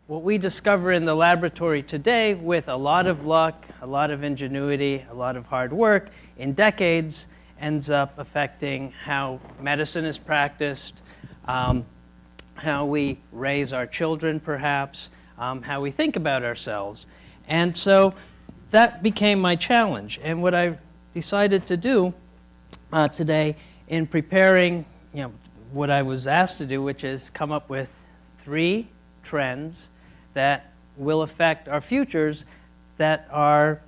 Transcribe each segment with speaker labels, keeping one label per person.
Speaker 1: what we discover in the laboratory today, with a lot of luck, a lot of ingenuity, a lot of hard work, in decades, ends up affecting how medicine is practiced, how we raise our children, perhaps, how we think about ourselves. And so that became my challenge. And what I decided to do today in preparing, what I was asked to do, which is come up with 3 trends that will affect our futures that are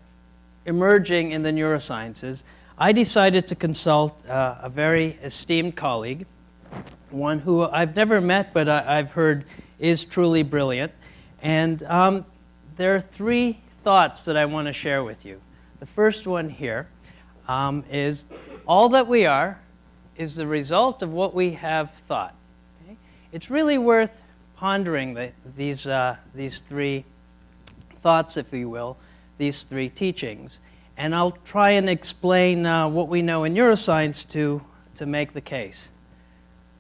Speaker 1: emerging in the neurosciences. I decided to consult a very esteemed colleague, one who I've never met, but I've heard is truly brilliant. And there are 3 thoughts that I want to share with you. The first one here is all that we are is the result of what we have thought. Okay? It's really worth pondering these 3 thoughts, if you will, these 3 teachings. And I'll try and explain what we know in neuroscience to make the case.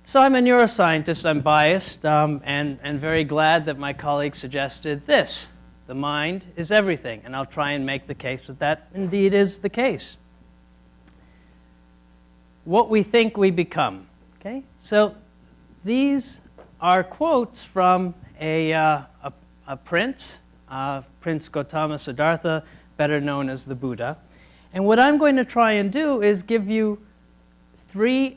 Speaker 1: So I'm a neuroscientist, I'm biased, and very glad that my colleague suggested this. The mind is everything, and I'll try and make the case that that indeed is the case. What we think we become. Okay? So these are quotes from a prince, Prince Gautama Siddhartha, better known as the Buddha. And what I'm going to try and do is give you 3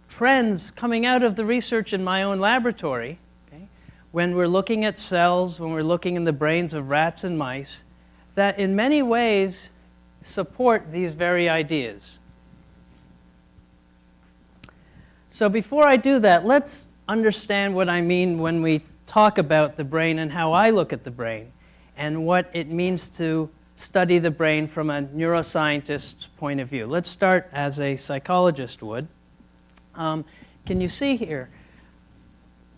Speaker 1: trends coming out of the research in my own laboratory, okay, when we're looking at cells, when we're looking in the brains of rats and mice, that in many ways support these very ideas. So before I do that, let's understand what I mean when we talk about the brain and how I look at the brain and what it means to study the brain from a neuroscientist's point of view. Let's start as a psychologist would. Can you see here?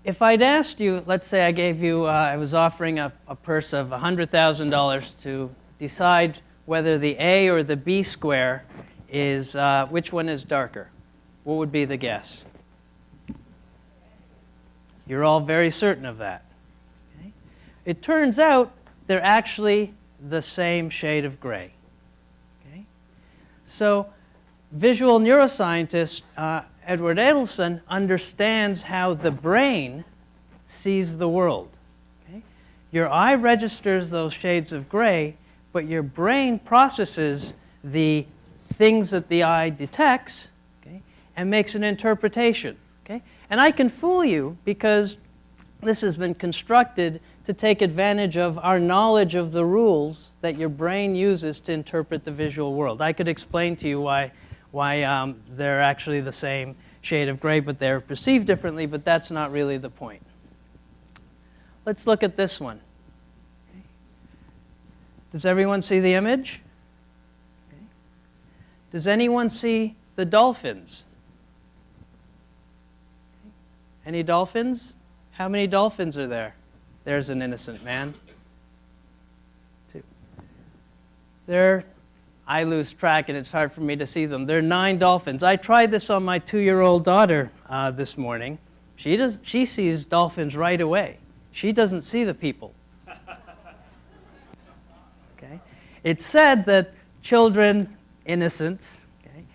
Speaker 1: If I'd asked you, let's say I gave you, I was offering a purse of $100,000 to decide whether the A or the B square is, which one is darker? What would be the guess? You're all very certain of that. Okay? It turns out they're actually the same shade of gray. Okay? So visual neuroscientist Edward Adelson understands how the brain sees the world. Okay? Your eye registers those shades of gray, but your brain processes the things that the eye detects, okay, and makes an interpretation. Okay? And I can fool you because this has been constructed to take advantage of our knowledge of the rules that your brain uses to interpret the visual world. I could explain to you why they're actually the same shade of gray, but they're perceived differently, but that's not really the point. Let's look at this one. Okay. Does everyone see the image? Okay. Does anyone see the dolphins? Okay. Any dolphins? How many dolphins are there? There's an innocent man. 2. I lose track and it's hard for me to see them. There are 9 dolphins. I tried this on my 2-year-old daughter this morning. She sees dolphins right away. She doesn't see the people. Okay? It's said that children, innocents, okay,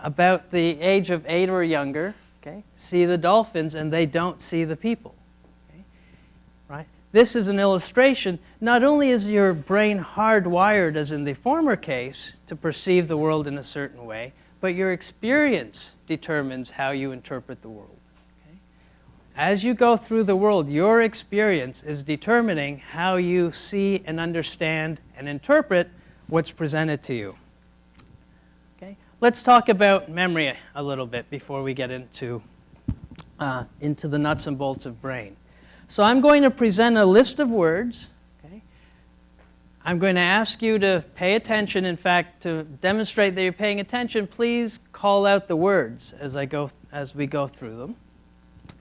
Speaker 1: about the age of 8 or younger, okay, see the dolphins and they don't see the people. Okay? Right? This is an illustration. Not only is your brain hardwired, as in the former case, to perceive the world in a certain way, but your experience determines how you interpret the world. Okay? As you go through the world, your experience is determining how you see and understand and interpret what's presented to you. Okay? Let's talk about memory a little bit before we get into the nuts and bolts of brain. So I'm going to present a list of words. Okay? I'm going to ask you to pay attention. In fact, to demonstrate that you're paying attention, please call out the words as we go through them.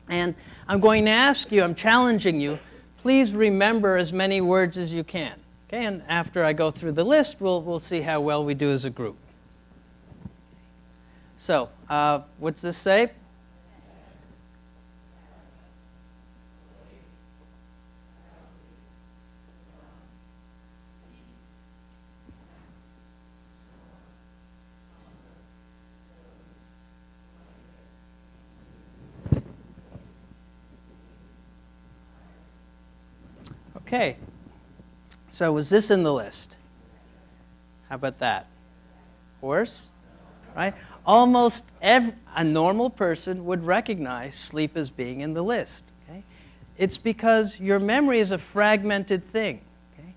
Speaker 1: And I'm going to ask you, I'm challenging you, please remember as many words as you can. Okay? And after I go through the list, we'll see how well we do as a group. So, what's this say? Okay. So was this in the list? How about that? Horse? Right? Almost a normal person would recognize sleep as being in the list. Okay? It's because your memory is a fragmented thing. Okay?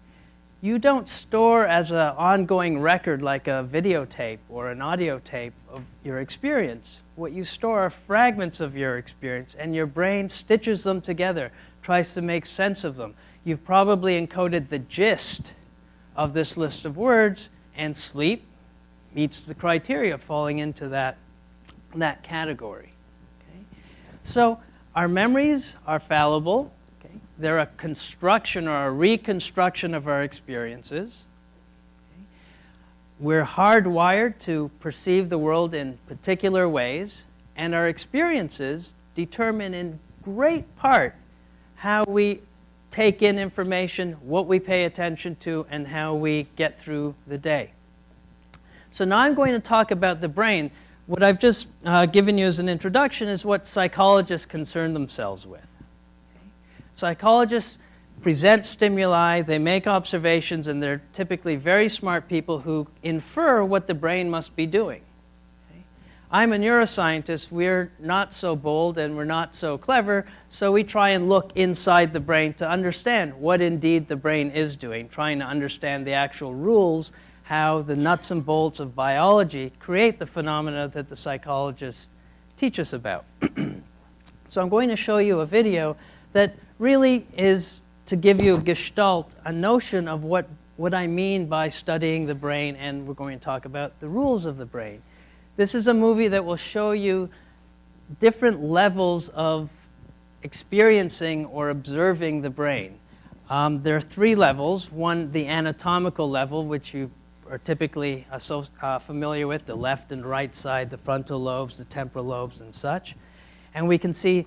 Speaker 1: You don't store as an ongoing record like a videotape or an audio tape of your experience. What you store are fragments of your experience, and your brain stitches them together, tries to make sense of them. You've probably encoded the gist of this list of words, and sleep meets the criteria of falling into that category. Okay? So our memories are fallible. Okay? They're a construction or a reconstruction of our experiences. Okay? We're hardwired to perceive the world in particular ways, and our experiences determine in great part how we take in information, what we pay attention to, and how we get through the day. So now I'm going to talk about the brain. What I've just given you as an introduction is what psychologists concern themselves with. Okay? Psychologists present stimuli, they make observations, and they're typically very smart people who infer what the brain must be doing. Okay? I'm a neuroscientist. We're not so bold and we're not so clever, so we try and look inside the brain to understand what indeed the brain is doing, trying to understand the actual rules, how the nuts and bolts of biology create the phenomena that the psychologists teach us about. So I'm going to show you a video that really is to give you a gestalt, a notion of what I mean by studying the brain, and we're going to talk about the rules of the brain. This is a movie that will show you different levels of experiencing or observing the brain. There are three levels. One, the anatomical level, which you are typically familiar with, the left and right side, the frontal lobes, the temporal lobes, and such. And we can see,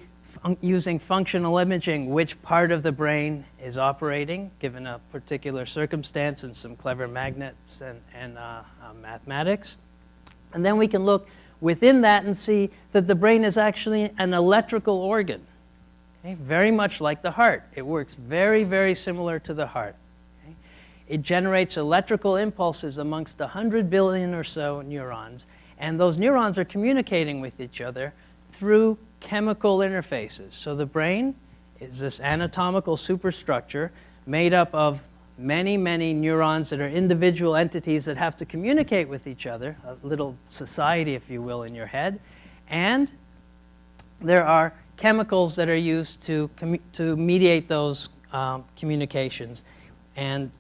Speaker 1: using functional imaging, which part of the brain is operating, given a particular circumstance and some clever magnets and mathematics. And then we can look within that and see that the brain is actually an electrical organ, okay? Very much like the heart. It works very, very similar to the heart. It generates electrical impulses amongst 100 billion or so neurons, and those neurons are communicating with each other through chemical interfaces. So the brain is this anatomical superstructure made up of many, many neurons that are individual entities that have to communicate with each other, a little society, if you will, in your head. And there are chemicals that are used to mediate those communications. And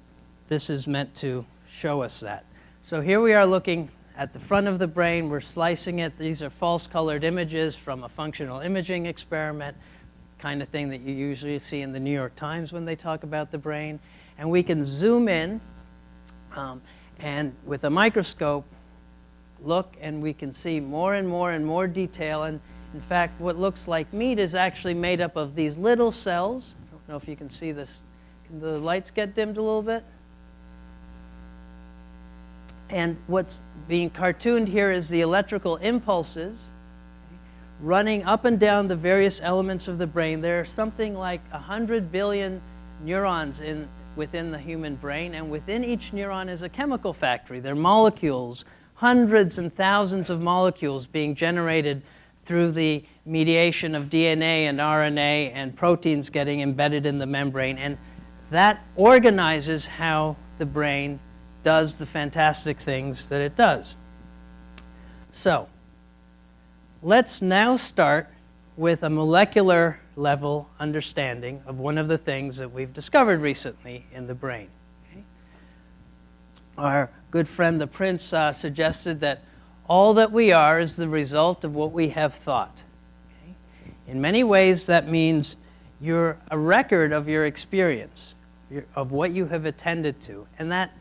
Speaker 1: this is meant to show us that. So here we are looking at the front of the brain. We're slicing it. These are false colored images from a functional imaging experiment, kind of thing that you usually see in the New York Times when they talk about the brain. And we can zoom in and with a microscope look, and we can see more and more and more detail. And in fact, what looks like meat is actually made up of these little cells. I don't know if you can see this. Can the lights get dimmed a little bit? And what's being cartooned here is the electrical impulses running up and down the various elements of the brain. There are something like 100 billion neurons within the human brain, and within each neuron is a chemical factory. There are molecules, hundreds and thousands of molecules being generated through the mediation of DNA and RNA and proteins getting embedded in the membrane, and that organizes how the brain does the fantastic things that it does. So, let's now start with a molecular level understanding of one of the things that we've discovered recently in the brain. Okay? Our good friend the Prince suggested that all that we are is the result of what we have thought. Okay? In many ways, that means you're a record of your experience, of what you have attended to, and that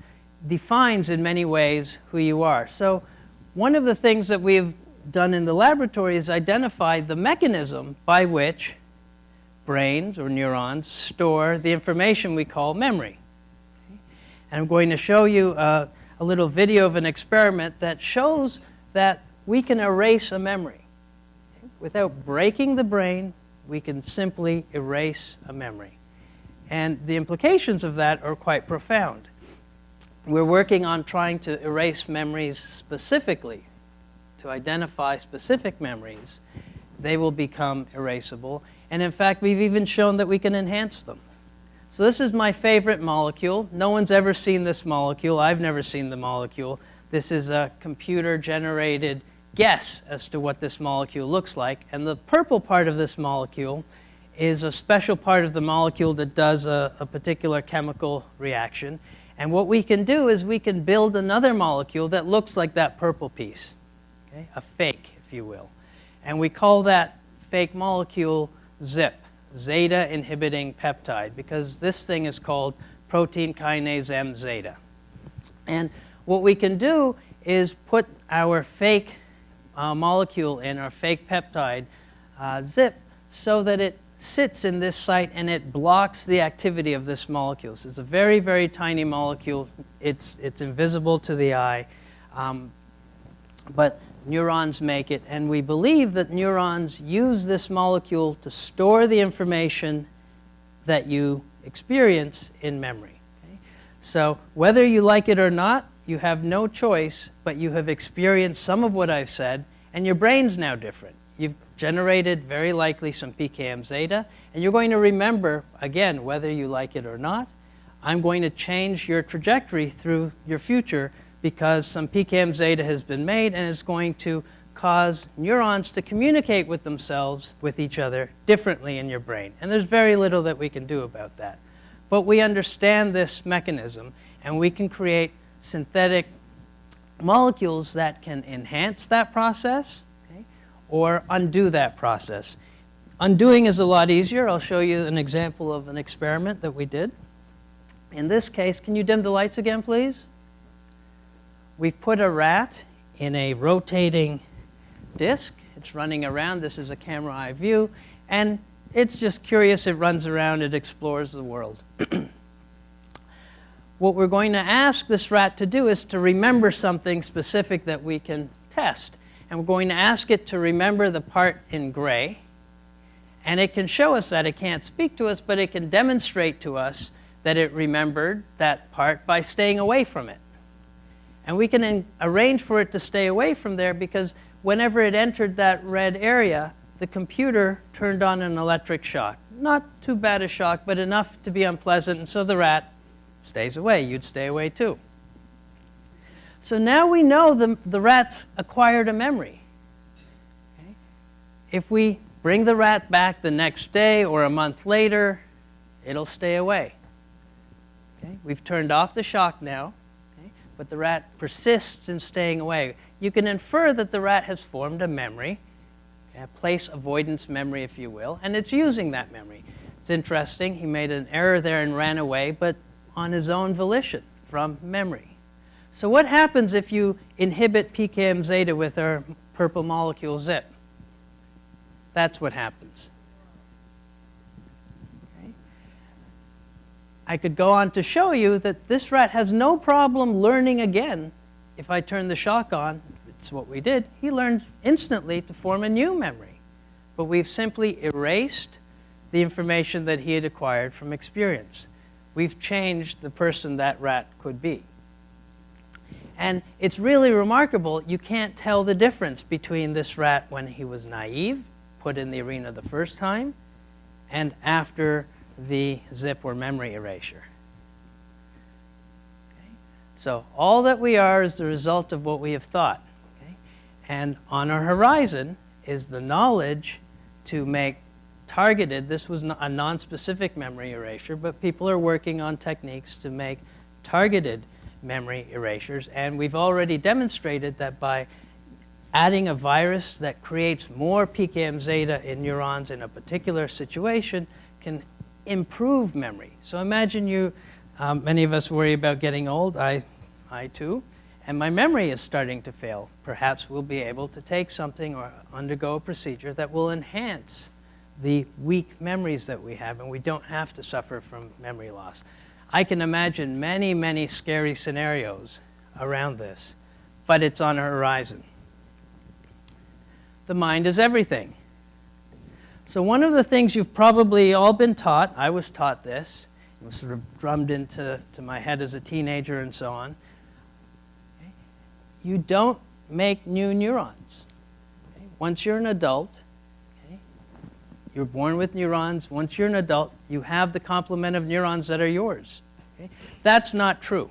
Speaker 1: defines in many ways who you are. So one of the things that we've done in the laboratory is identify the mechanism by which brains or neurons store the information we call memory. Okay? And I'm going to show you a little video of an experiment that shows that we can erase a memory. Okay? Without breaking the brain, we can simply erase a memory. And the implications of that are quite profound. We're working on trying to erase memories specifically, to identify specific memories. They will become erasable. And in fact, we've even shown that we can enhance them. So this is my favorite molecule. No one's ever seen this molecule. I've never seen the molecule. This is a computer-generated guess as to what this molecule looks like. And the purple part of this molecule is a special part of the molecule that does a particular chemical reaction. And what we can do is we can build another molecule that looks like that purple piece, okay? A fake, if you will. And we call that fake molecule ZIP, zeta inhibiting peptide, because this thing is called protein kinase M zeta. And what we can do is put our fake molecule in, our fake peptide, ZIP, so that it sits in this site and it blocks the activity of this molecule. So it's a very, very tiny molecule. It's invisible to the eye, but neurons make it. And we believe that neurons use this molecule to store the information that you experience in memory. Okay? So whether you like it or not, you have no choice, but you have experienced some of what I've said, and your brain's now different. You've generated, very likely, some PKM Zeta, and you're going to remember, again, whether you like it or not, I'm going to change your trajectory through your future because some PKM Zeta has been made and is going to cause neurons to communicate with themselves, with each other, differently in your brain. And there's very little that we can do about that. But we understand this mechanism, and we can create synthetic molecules that can enhance that process, or undo that process. Undoing is a lot easier. I'll show you an example of an experiment that we did. In this case, can you dim the lights again, please? We've put a rat in a rotating disc. It's running around. This is a camera eye view. And it's just curious. It runs around. It explores the world. What we're going to ask this rat to do is to remember something specific that we can test. And we're going to ask it to remember the part in gray. And it can show us that. It can't speak to us, but it can demonstrate to us that it remembered that part by staying away from it. And we can arrange for it to stay away from there because whenever it entered that red area, the computer turned on an electric shock. Not too bad a shock, but enough to be unpleasant, and so the rat stays away. You'd stay away too. So now we know the rat's acquired a memory. Okay? If we bring the rat back the next day or a month later, it'll stay away. Okay? We've turned off the shock now, okay? But the rat persists in staying away. You can infer that the rat has formed a memory, a place avoidance memory, if you will, and it's using that memory. It's interesting. He made an error there and ran away, but on his own volition from memory. So what happens if you inhibit PKM Zeta with our purple molecule ZIP? That's what happens. Okay. I could go on to show you that this rat has no problem learning again. If I turn the shock on, it's what we did, he learns instantly to form a new memory. But we've simply erased the information that he had acquired from experience. We've changed the person that rat could be. And it's really remarkable. You can't tell the difference between this rat when he was naive, put in the arena the first time, and after the ZIP or memory erasure. Okay? So all that we are is the result of what we have thought. Okay? And on our horizon is the knowledge to make targeted, this was a non-specific memory erasure, but people are working on techniques to make targeted memory erasures, and we've already demonstrated that by adding a virus that creates more PKM Zeta in neurons in a particular situation can improve memory. So imagine you, many of us worry about getting old, I too, and my memory is starting to fail. Perhaps we'll be able to take something or undergo a procedure that will enhance the weak memories that we have, and we don't have to suffer from memory loss. I can imagine many, many scary scenarios around this, but it's on our horizon. The mind is everything. So one of the things you've probably all been taught, I was taught this, was sort of drummed into my head as a teenager and so on. Okay? You don't make new neurons. Okay? Once you're an adult, okay, you're born with neurons. Once you're an adult, you have the complement of neurons that are yours. Okay? That's not true.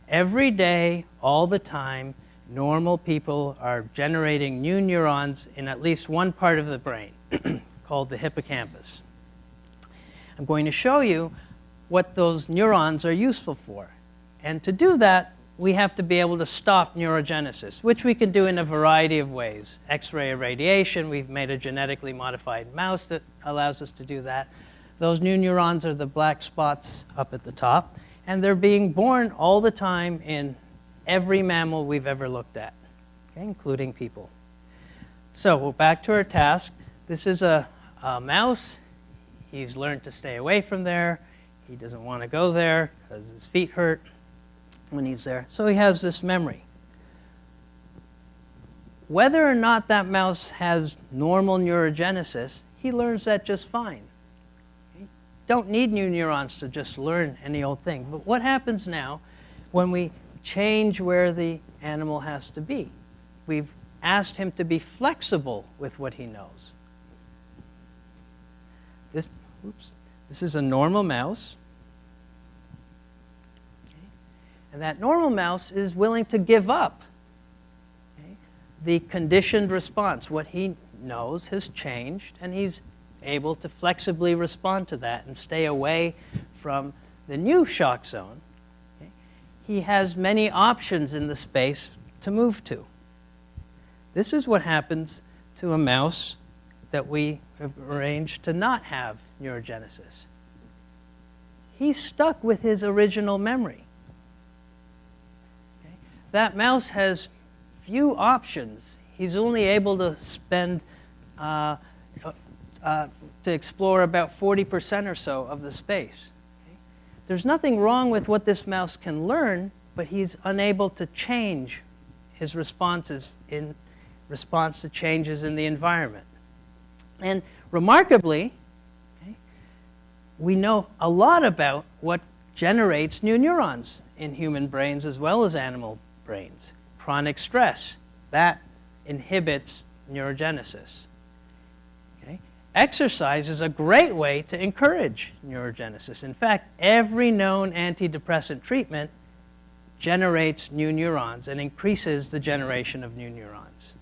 Speaker 1: Every day, all the time, normal people are generating new neurons in at least one part of the brain called the hippocampus. I'm going to show you what those neurons are useful for. And to do that, we have to be able to stop neurogenesis, which we can do in a variety of ways. X-ray irradiation, we've made a genetically modified mouse that allows us to do that. Those new neurons are the black spots up at the top, and they're being born all the time in every mammal we've ever looked at, okay, including people. So we're back to our task. This is a mouse. He's learned to stay away from there. He doesn't want to go there because his feet hurt when he's there. So he has this memory. Whether or not that mouse has normal neurogenesis, he learns that just fine. Okay? Don't need new neurons to just learn any old thing. But what happens now when we change where the animal has to be? We've asked him to be flexible with what he knows. This is a normal mouse. Okay? And that normal mouse is willing to give up, okay, the conditioned response. What he knows has changed, and he's able to flexibly respond to that and stay away from the new shock zone. Okay? He has many options in the space to move to. This is what happens to a mouse that we have arranged to not have neurogenesis. He's stuck with his original memory. Okay? That mouse has few options. He's only able to spend, to explore about 40% or so of the space. Okay? There's nothing wrong with what this mouse can learn, but he's unable to change his responses in response to changes in the environment. And remarkably, okay, we know a lot about what generates new neurons in human brains as well as animal brains. Chronic stress, that inhibits neurogenesis. Okay? Exercise is a great way to encourage neurogenesis. In fact, every known antidepressant treatment generates new neurons and increases the generation of new neurons.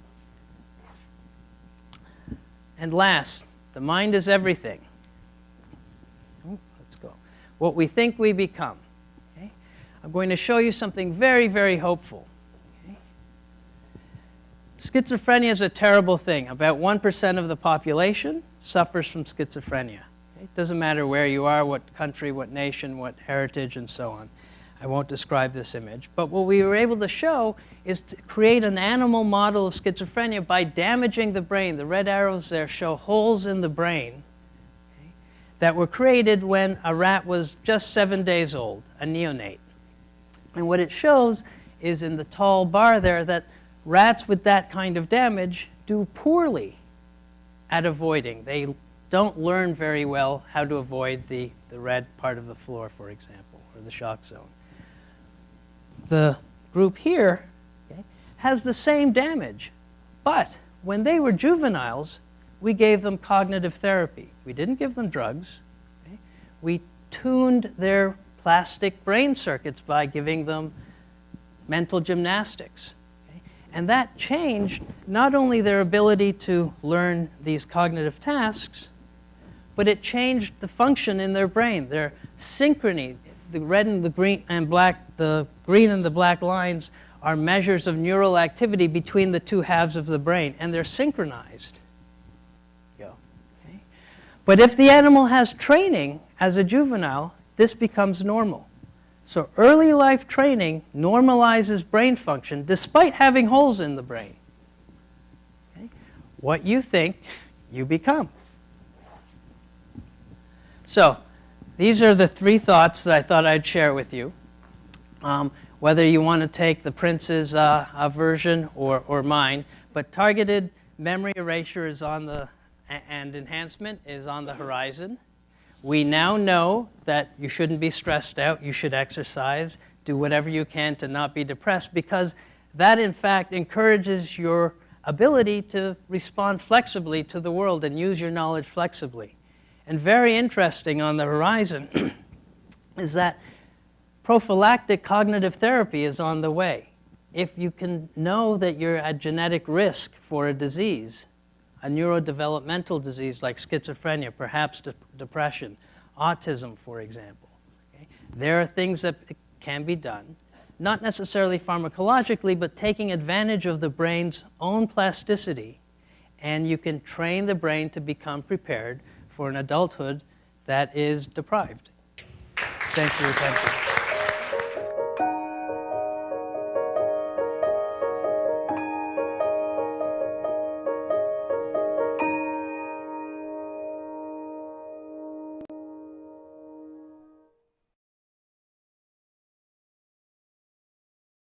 Speaker 1: And last, the mind is everything. Let's go. What we think we become. Okay? I'm going to show you something very, very hopeful. Okay? Schizophrenia is a terrible thing. About 1% of the population suffers from schizophrenia. Okay? It doesn't matter where you are, what country, what nation, what heritage, and so on. I won't describe this image. But what we were able to show is to create an animal model of schizophrenia by damaging the brain. The red arrows there show holes in the brain, okay, that were created when a rat was just 7 days old, a neonate. And what it shows is in the tall bar there that rats with that kind of damage do poorly at avoiding. They don't learn very well how to avoid the red part of the floor, for example, or the shock zone. The group here, okay, has the same damage, but when they were juveniles, we gave them cognitive therapy. We didn't give them drugs. Okay? We tuned their plastic brain circuits by giving them mental gymnastics. Okay? And that changed not only their ability to learn these cognitive tasks, but it changed the function in their brain, their synchrony. The red and the green and black, the green and the black lines are measures of neural activity between the two halves of the brain, and they're synchronized. Okay? But if the animal has training as a juvenile, this becomes normal. So early life training normalizes brain function despite having holes in the brain. Okay? What you think, you become. So these are the 3 thoughts that I thought I'd share with you. Whether you want to take the Prince's version or mine, but targeted memory erasure is on the, and enhancement is on the horizon. We now know that you shouldn't be stressed out, you should exercise, do whatever you can to not be depressed, because that in fact encourages your ability to respond flexibly to the world and use your knowledge flexibly. And very interesting on the horizon is that prophylactic cognitive therapy is on the way. If you can know that you're at genetic risk for a disease, a neurodevelopmental disease like schizophrenia, perhaps depression, autism, for example, okay? There are things that can be done, not necessarily pharmacologically, but taking advantage of the brain's own plasticity, and you can train the brain to become prepared for an adulthood that is deprived. Thanks for your attention.